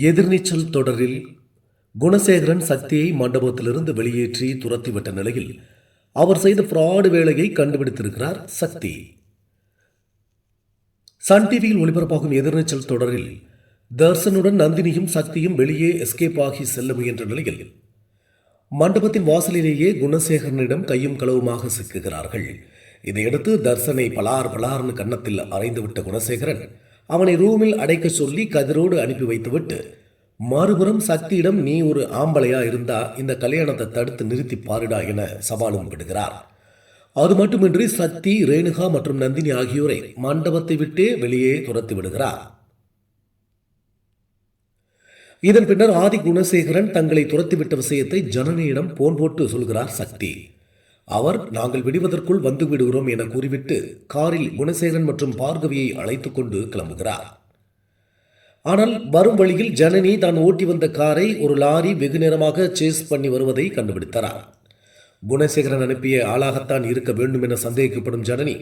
எதிர்நீச்சல் தொடரில் குணசேகரன் சக்தியை மண்டபத்திலிருந்து வெளியேற்றி துரத்திவிட்ட நிலையில் அவர் செய்த ஃப்ராடு வேலையை கண்டுபிடித்திருக்கிறார் சக்தி. சன் டிவியில் ஒளிபரப்பாகும் எதிர்நீச்சல் தொடரில் தர்சனுடன் நந்தினியும் சக்தியும் வெளியே எஸ்கேப் ஆகி செல்ல முயன்ற நிலையில் மண்டபத்தின் வாசலிலேயே குணசேகரனிடம் கையும் களவுமாக சிக்குகிறார்கள். இதையடுத்து தர்சனை பலார்னு கன்னத்தில் அறைந்துவிட்ட குணசேகரன் அவனை ரூமில் அடைக்க சொல்லி கதிரோடு அனுப்பி வைத்துவிட்டு மறுபுறம் சக்தியிடம் நீ ஒரு ஆம்பளையா இருந்தா இந்த கல்யாணத்தை தடுத்து நிறுத்தி பாருடா என சவாலும் விடுகிறார். அது மட்டுமின்றி சக்தி, ரேணுகா மற்றும் நந்தினி ஆகியோரை மண்டபத்தை விட்டே வெளியே துரத்தி விடுகிறார். இதன் பின்னர் ஆதி குணசேகரன் தங்களை துரத்திவிட்ட விஷயத்தை ஜனனியிடம் போன் போட்டு சொல்கிறார் சக்தி. அவர் நாங்கள் விடுவதற்குள் வந்து விடுகிறோம் என கூறிவிட்டு காரில் குணசேகரன் மற்றும் பார்கவியை அழைத்துக் கொண்டு கிளம்புகிறார். ஆனால் வரும் வழியில் ஜனனி தான் ஓட்டி வந்த காரை ஒரு லாரி வெகு நேரமாக சேஸ் பண்ணி வருவதை கண்டுபிடித்தார். குணசேகரன் அனுப்பிய ஆளாகத்தான் இருக்க வேண்டும் என சந்தேகிக்கப்படும் ஜனனி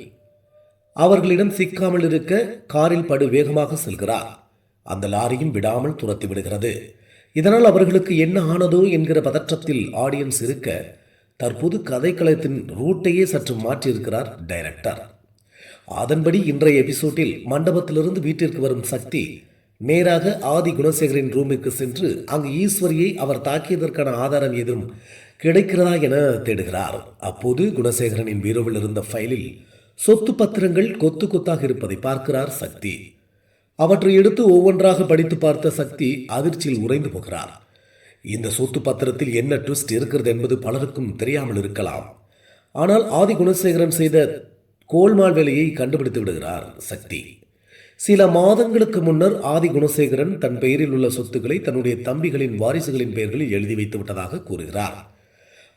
அவர்களிடம் சிக்காமல் இருக்க காரில் படு வேகமாக செல்கிறார். அந்த லாரியும் விடாமல் துரத்தி விடுகிறது. இதனால் அவர்களுக்கு என்ன ஆனதோ என்கிற பதற்றத்தில் ஆடியன்ஸ் இருக்க தற்போது கதைக்களத்தின் ரூட்டையே சற்று மாற்றியிருக்கிறார் டைரக்டர். அதன்படி இன்றைய எபிசோடில் மண்டபத்திலிருந்து வீட்டிற்கு வரும் சக்தி நேராக ஆதி குணசேகரின் ரூமிற்கு சென்று அங்கு ஈஸ்வரியை அவர் தாக்கியதற்கான ஆதாரம் எதுவும் கிடைக்கிறதா என தேடுகிறார். அப்போது குணசேகரனின் பீரோவில் இருந்த ஃபைலில் சொத்து பத்திரங்கள் கொத்து கொத்தாக இருப்பதை பார்க்கிறார் சக்தி. அவற்றை எடுத்து ஒவ்வொன்றாக படித்து பார்த்த சக்தி அதிர்ச்சியில் உறைந்து போகிறார். இந்த சொத்து பத்திரத்தில் என்ன ட்விஸ்ட் இருக்கிறது என்பது பலருக்கும் தெரியாமல் இருக்கலாம். ஆனால் ஆதி குணசேகரன் செய்த கோல்மால் வேலையை கண்டுபிடித்து விடுகிறார் சக்தி. சில மாதங்களுக்கு முன்னர் ஆதி குணசேகரன் தன் பெயரில் உள்ள சொத்துக்களை தன்னுடைய தம்பிகளின் வாரிசுகளின் பெயர்களில் எழுதி வைத்து விட்டதாக கூறுகிறார்.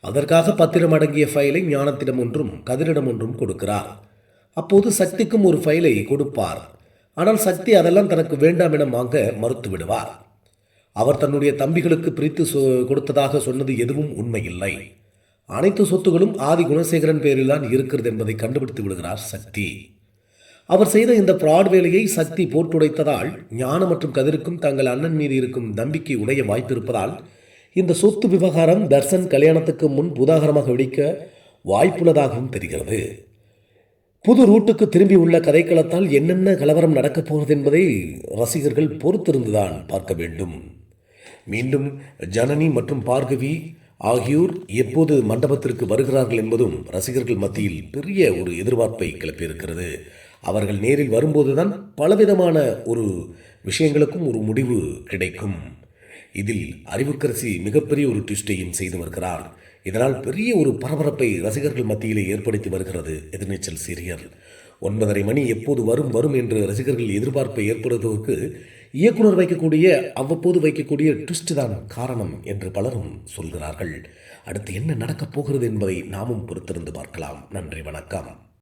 அதற்காக பத்திரம் அடங்கிய ஃபைலை ஞானத்திடம் ஒன்றும் கதிரிடம் ஒன்றும் கொடுக்கிறார். அப்போது சக்திக்கும் ஒரு ஃபைலை கொடுப்பார். ஆனால் சக்தி அதெல்லாம் தனக்கு வேண்டாம் என வாங்க மறுத்து விடுவார். அவர் தன்னுடைய தம்பிகளுக்கு பிரித்து கொடுத்ததாக சொன்னது எதுவும் உண்மையில்லை. அனைத்து சொத்துகளும் ஆதி குணசேகரன் பெயரில் தான் இருக்கிறது என்பதை கண்டுபிடித்து விடுகிறார் சக்தி. அவர் செய்த இந்த ஃப்ராட் வேலையை சக்தி போட்டுடைத்ததால் ஞானம் மற்றும் கதிருக்கும் தங்கள் அண்ணன் மீது இருக்கும் நம்பிக்கை உடைய வாய்ப்பு இருப்பதால் இந்த சொத்து விவகாரம் தர்சன் கல்யாணத்துக்கு முன் புதாகரமாக வெடிக்க வாய்ப்புள்ளதாகவும் தெரிகிறது. புது ரூட்டுக்கு திரும்பி உள்ள கதைக்களத்தால் என்னென்ன கலவரம் நடக்கப் போகிறது என்பதை ரசிகர்கள் பொறுத்திருந்துதான் பார்க்க வேண்டும். மீண்டும் ஜனனி மற்றும் பார்கவி ஆகியோர் எப்போது மண்டபத்திற்கு வருகிறார்கள் என்பதும் ரசிகர்கள் மத்தியில் பெரிய ஒரு எதிர்பார்ப்பை கிளப்பியிருக்கிறது. அவர்கள் நேரில் வரும்போதுதான் பலவிதமான ஒரு விஷயங்களுக்கும் ஒரு முடிவு கிடைக்கும். இதில் அறிவுக்கரசி மிகப்பெரிய ஒரு ட்விஸ்டையும் செய்து வருகிறார். இதனால் பெரிய ஒரு பரபரப்பை ரசிகர்கள் மத்தியிலே ஏற்படுத்தி வருகிறது எதிர்நீச்சல் சீரியல். 9:30 மணி எப்போது வரும் என்று ரசிகர்கள் எதிர்பார்ப்பை ஏற்படுவதற்கு இயக்குனர் அவ்வப்போது வைக்கக்கூடிய ட்விஸ்ட் தான் காரணம் என்று பலரும் சொல்கிறார்கள். அடுத்து என்ன நடக்கப் போகிறது என்பதை நாமும் பொறுத்திருந்து பார்க்கலாம். நன்றி, வணக்கம்.